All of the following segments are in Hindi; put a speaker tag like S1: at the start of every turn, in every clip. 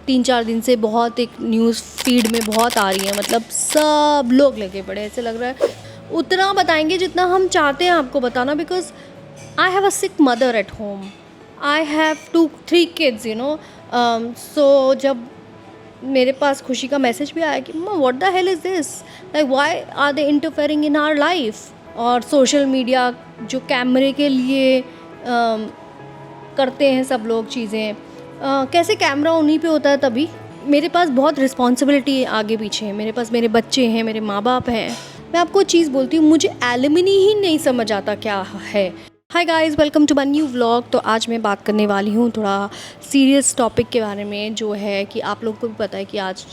S1: 3-4 दिन से बहुत एक न्यूज़ फीड में बहुत आ रही है, मतलब सब लोग लगे पड़े, ऐसे लग रहा है उतना बताएंगे जितना हम चाहते हैं आपको बताना, because I have a sick mother at home, I have 2-3 kids so जब मेरे पास खुशी का मैसेज भी आया कि मम्मा what the hell is this, like why are they interfering in our life. और सोशल मीडिया जो कैमरे के लिए करते हैं सब लोग चीज़ें, कैसे कैमरा उन्हीं पे होता है तभी। मेरे पास बहुत रिस्पॉन्सिबिलिटी आगे पीछे है, मेरे पास मेरे बच्चे हैं, मेरे माँ बाप हैं। मैं आपको चीज़ बोलती हूँ, मुझे एलिमनी ही नहीं समझ आता क्या है। Hi guys, welcome to my new vlog. तो आज मैं बात करने वाली हूँ थोड़ा सीरियस टॉपिक के बारे में, जो है कि आप लोगों को भी पता है कि आज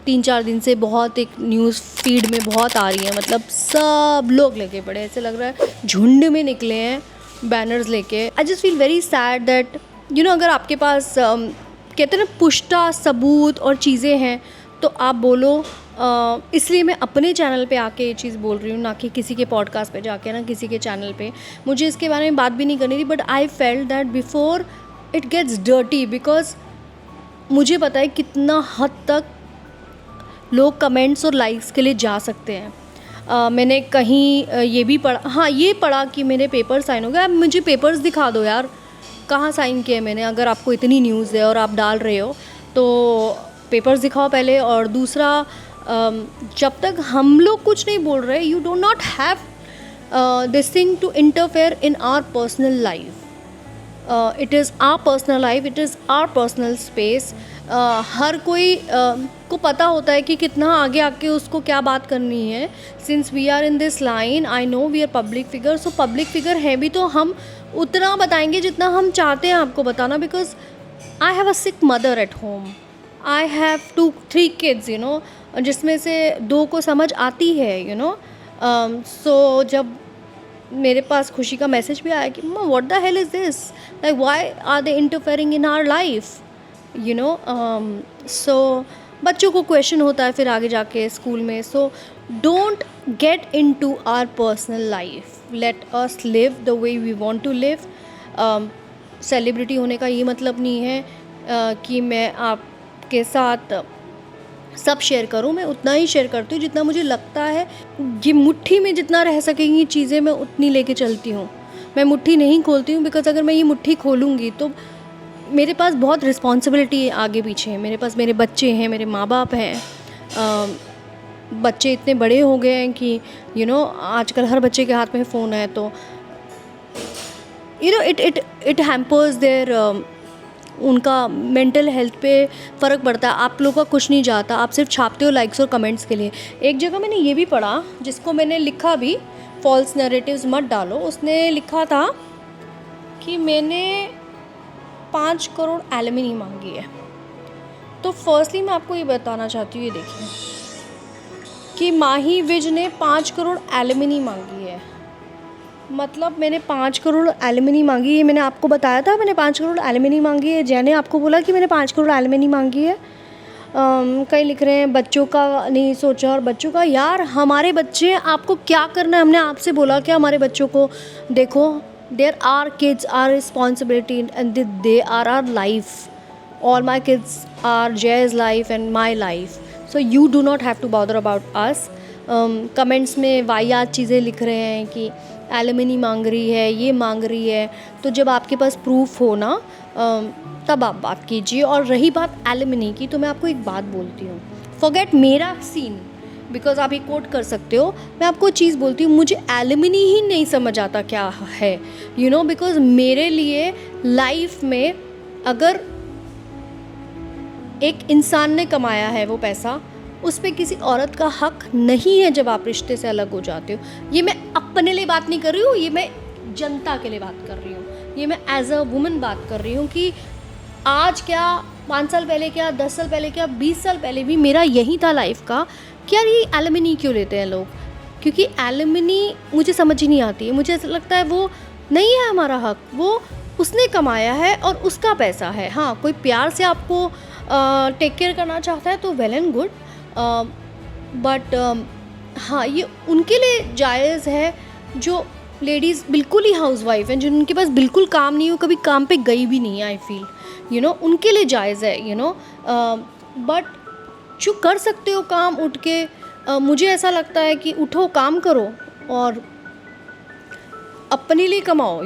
S1: 3-4 दिन से बहुत एक न्यूज़ फीड में बहुत आ रही है, मतलब सब लोग लगे पड़े, ऐसे लग रहा है झुंड में निकले हैं बैनर्स लेके। I just feel very sad that अगर आपके पास कहते हैं ना पुष्टा सबूत और चीज़ें हैं तो आप बोलो। इसलिए मैं अपने चैनल पे आके ये चीज़ बोल रही हूँ, ना कि किसी के पॉडकास्ट पे जाके, ना किसी के चैनल पे। मुझे इसके बारे में बात भी नहीं करनी थी, but I felt that before it gets dirty, because मुझे पता है कितना हद तक लोग कमेंट्स और लाइक्स के लिए जा सकते हैं। मैंने कहीं ये भी पढ़ा, हाँ ये पढ़ा कि मेरे पेपर साइन हो गए। अब मुझे पेपर्स दिखा दो यार, कहाँ साइन किए मैंने। अगर आपको इतनी न्यूज़ है और आप डाल रहे हो तो पेपर्स दिखाओ पहले। और दूसरा, जब तक हम लोग कुछ नहीं बोल रहे, you do not have this thing to interfere in our personal life. It is our personal life, it is our personal space. हर कोई को पता होता है कि कितना आगे आके उसको क्या बात करनी है। Since we are in this line, I know we are public figure, so public figure है भी तो हम उतना बताएंगे जितना हम चाहते हैं आपको बताना, because I have a sick mother at home, I have 2-3 kids जिसमें से 2 को समझ आती है सो जब मेरे पास खुशी का मैसेज भी आया कि मम्मा what the hell is this, like why are they interfering in our life so बच्चों को क्वेश्चन होता है फिर आगे जाके स्कूल में। So don't get into our personal life, let us live the way we want to live. Celebrity होने का ये मतलब नहीं है कि मैं आपके साथ सब शेयर करूं। मैं उतना ही शेयर करती हूँ जितना मुझे लगता है कि मुट्ठी में जितना रह सकेंगी चीज़ें मैं उतनी लेके चलती हूँ। मैं मुट्ठी नहीं खोलती हूँ, बिकॉज अगर मैं ये मुट्ठी खोलूँगी तो मेरे पास बहुत रिस्पॉन्सिबिलिटी आगे पीछे है। मेरे पास मेरे बच्चे हैं, मेरे माँ बाप हैं। बच्चे इतने बड़े हो गए हैं कि आजकल हर बच्चे के हाथ में फ़ोन है, तो इट हैम्पर्स देयर उनका मेंटल हेल्थ पे फ़र्क पड़ता है। आप लोगों का कुछ नहीं जाता, आप सिर्फ छापते हो लाइक्स और कमेंट्स के लिए। एक जगह मैंने ये भी पढ़ा, जिसको मैंने लिखा भी, फॉल्स नैरेटिव्स मत डालो। उसने लिखा था कि मैंने 5 करोड़ एलिमनी मांगी है। तो फर्स्टली मैं आपको ये बताना चाहती हूँ, ये देखिए कि माही विज ने 5 करोड़ एलिमनी मांगी है। मतलब मैंने 5 करोड़ एलिमनी मांगी है। मैंने आपको बताया था मैंने 5 करोड़ एलिमनी मांगी है। जैने आपको बोला कि मैंने 5 करोड़ एलिमनी मांगी है। कई लिख रहे हैं बच्चों का नहीं सोचा, और बच्चों का, यार हमारे बच्चे, आपको क्या करना है? हमने आपसे बोला कि हमारे बच्चों को देखो, there are kids are responsibility and they are our life. All my kids are Jai's life and my life, so you do not have to bother about us. Comments में वाहियात चीज़ें लिख रहे हैं कि एलिमनी मांग रही है, ये मांग रही है। तो जब आपके पास प्रूफ हो ना, तब आप बात कीजिए। और रही बात एलिमनी की, तो मैं आपको एक बात बोलती हूँ, फॉरगेट मेरा सीन, बिकॉज आप ये कोट कर सकते हो। मैं आपको चीज़ बोलती हूँ, मुझे एलिमनी ही नहीं समझ आता क्या है, बिकॉज मेरे लिए लाइफ में अगर एक इंसान ने कमाया है वो पैसा, उस पर किसी औरत का हक नहीं है जब आप रिश्ते से अलग हो जाते हो। ये मैं अपने लिए बात नहीं कर रही हूँ, ये मैं जनता के लिए बात कर रही हूँ। ये मैं एज अ वुमन बात कर रही हूँ कि आज क्या, 5 साल पहले क्या, 10 साल पहले क्या, 20 साल पहले भी मेरा यही था लाइफ का कि यार ये एलिमनी क्यों लेते हैं लोग। क्योंकि एलिमनी मुझे समझ ही नहीं आती है। मुझे ऐसा लगता है वो नहीं है हमारा हक, वो उसने कमाया है और उसका पैसा है। हाँ, कोई प्यार से आपको टेक केयर करना चाहता है तो वेल एंड गुड, बट हाँ, ये उनके लिए जायज़ है जो लेडीज़ बिल्कुल ही हाउसवाइफ हैं, जिनके पास बिल्कुल काम नहीं हो, कभी काम पे गई भी नहीं है, आई फील उनके लिए जायज़ है बट जो कर सकते हो काम उठ के, मुझे ऐसा लगता है कि उठो, काम करो और अपने लिए कमाओ,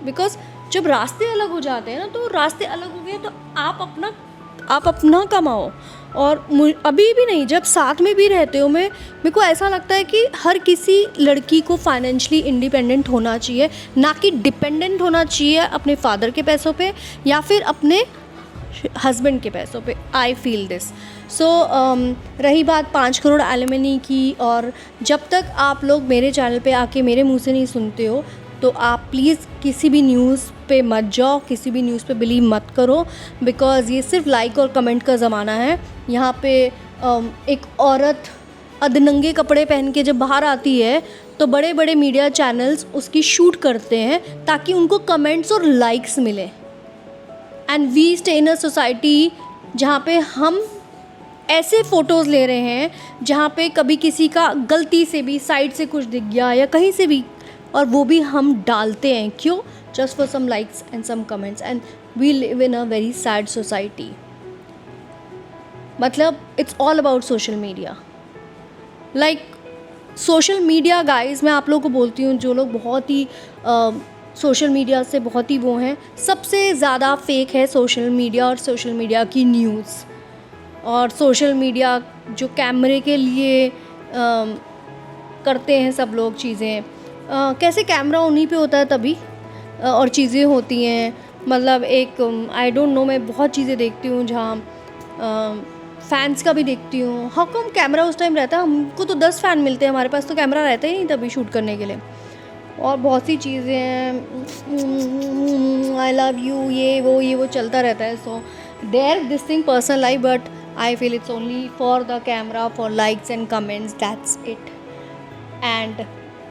S1: बिकॉज जब रास्ते अलग हो जाते हैं ना, तो रास्ते अलग हो गए तो आप अपना कमाओ। और अभी भी नहीं, जब साथ में भी रहते हो, मेरे को ऐसा लगता है कि हर किसी लड़की को फाइनेंशियली इंडिपेंडेंट होना चाहिए, ना कि डिपेंडेंट होना चाहिए अपने फादर के पैसों पे या फिर अपने हस्बैंड के पैसों पे। I feel this. सो रही बात 5 करोड़ एलिमनी की, और जब तक आप लोग मेरे चैनल पे आके मेरे मुंह से नहीं सुनते हो, तो आप प्लीज़ किसी भी न्यूज़ पे मत जाओ, किसी भी न्यूज़ पे बिलीव मत करो, बिकॉज़ ये सिर्फ लाइक और कमेंट का ज़माना है। यहाँ पे एक औरत अधनंगे कपड़े पहन के जब बाहर आती है, तो बड़े बड़े मीडिया चैनल्स उसकी शूट करते हैं ताकि उनको कमेंट्स और लाइक्स मिले। And we stay in a society जहाँ पे हम ऐसे फ़ोटोज़ ले रहे हैं जहाँ पे कभी किसी का गलती से भी साइड से कुछ दिख गया या कहीं से भी, और वो भी हम डालते हैं। क्यों? Just for some likes and some comments. And we live in a very sad society. मतलब it's all about social media. Like social media guys, मैं आप लोगों को बोलती हूँ, जो लोग बहुत ही सोशल मीडिया से बहुत ही वो हैं, सबसे ज़्यादा फेक है सोशल मीडिया और सोशल मीडिया की न्यूज़। और सोशल मीडिया जो कैमरे के लिए करते हैं सब लोग चीज़ें, कैसे कैमरा उन्हीं पे होता है तभी और चीज़ें होती हैं। मतलब एक आई डोंट नो, मैं बहुत चीज़ें देखती हूँ जहाँ फ़ैन्स का भी देखती हूँ। हाउ कम कैमरा उस टाइम रहता है? हमको तो 10 फ़ैन मिलते हैं, हमारे पास तो कैमरा रहता ही नहीं तभी शूट करने के लिए। और बहुत सी चीज़ें हैं, आई लव यू, ये वो चलता रहता है। So there this thing personal life, but I feel it's only for the camera, for likes and comments, that's it. And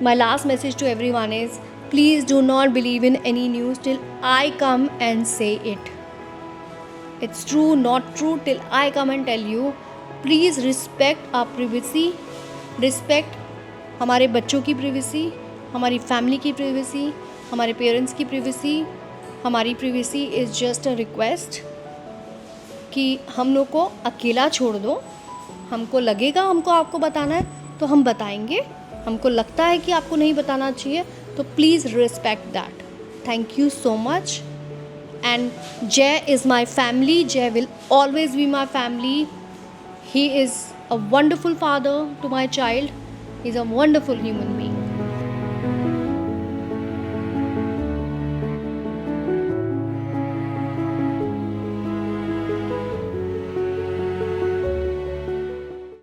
S1: my last message to everyone is, please do not believe in any news till I come and say it. It's true, not true, till I come and tell you. Please respect our privacy, respect हमारे बच्चों की privacy, हमारी family की privacy, हमारे parents की privacy। हमारी privacy is just a request कि हम लोग को अकेला छोड़ दो। हमको लगेगा हमको आपको बताना है तो हम बताएंगे, हमको लगता है कि आपको नहीं बताना चाहिए तो please respect that. Thank you so much. And Jay is my family, Jay will always be my family. He is a wonderful father to my child, he is a wonderful human being.